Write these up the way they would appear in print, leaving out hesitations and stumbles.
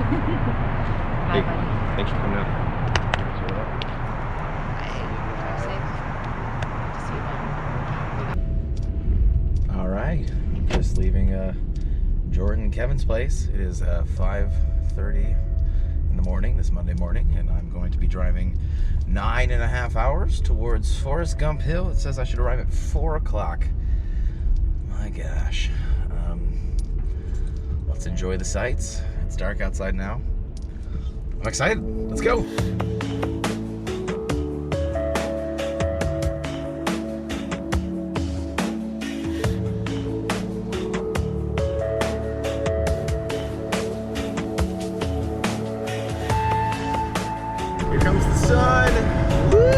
Bye, buddy. Thanks for coming out. All right, just leaving Jordan and Kevin's place. It is 5:30 in the morning, this Monday morning, and I'm going to be driving 9.5 hours towards Forrest Gump Hill. It says I should arrive at 4 o'clock. My gosh. Let's enjoy the sights. It's dark outside now. I'm excited. Let's go. Here comes the sun. Woo!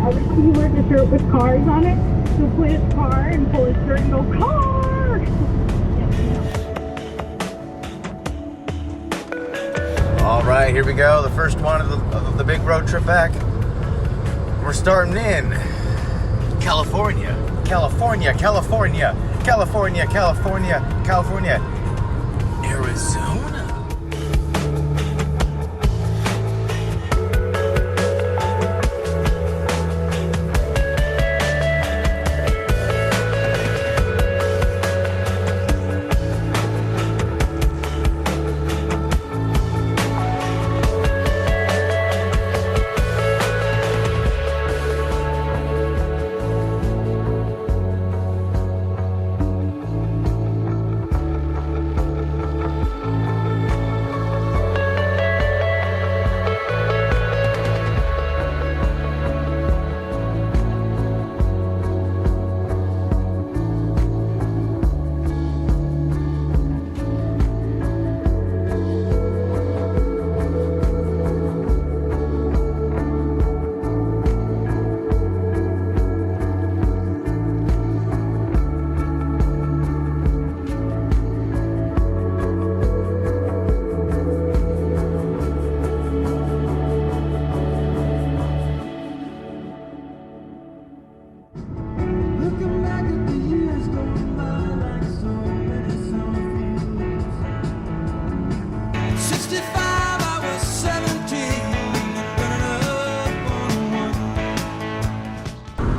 I would see wear the shirt with cars on it. So put his car and pull his shirt and go, car! All right, here we go. The first one of the big road trip back. We're starting in California, California, California, California, California, California, Arizona.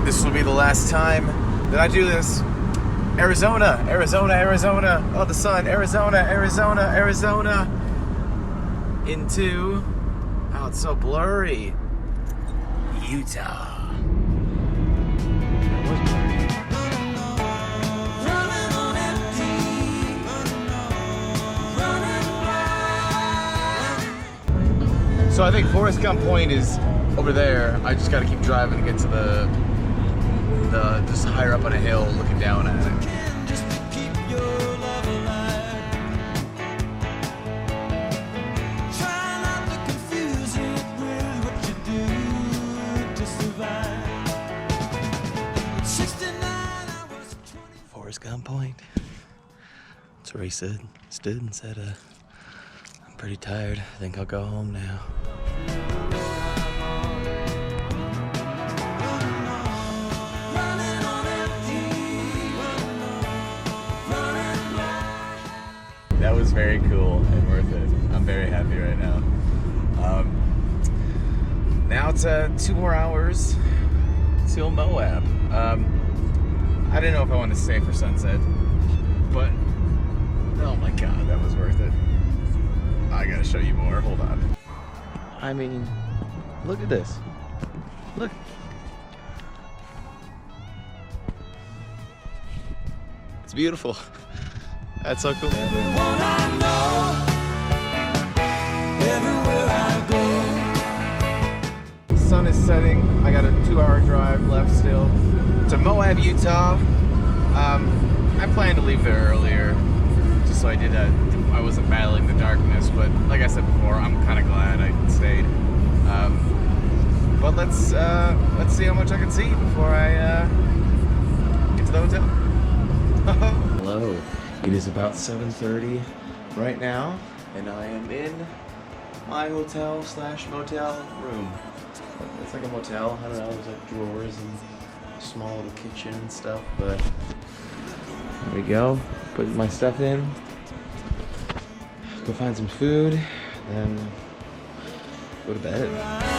This will be the last time that I do this. Arizona, Arizona, Arizona. Oh, the sun. Arizona, Arizona, Arizona. Into, oh, it's so blurry. Utah. So I think Forrest Gump Point is over there. I just got to keep driving to get to the just higher up on a hill, looking down at it. Forrest Gump Point. That's where he stood and said, I'm pretty tired. I think I'll go home now. That was very cool and worth it. I'm very happy right now. Now it's 2 more hours till Moab. I didn't know if I wanted to stay for sunset, but oh my god, that was worth it. I gotta show you more. Hold on. I mean, look at this. Look. It's beautiful. That's so cool. Everyone I know, everywhere I go. The sun is setting. I got a 2-hour drive left still to Moab, Utah. I planned to leave there earlier, just so I wasn't battling the darkness. But like I said before, I'm kind of glad I stayed. But let's see how much I can see before I get to the hotel. Hello. It is about 7:30 right now, and I am in my hotel slash motel room. It's like a motel. I don't know. There's like drawers and a small little kitchen and stuff. But there we go. Put my stuff in. Go find some food, then go to bed.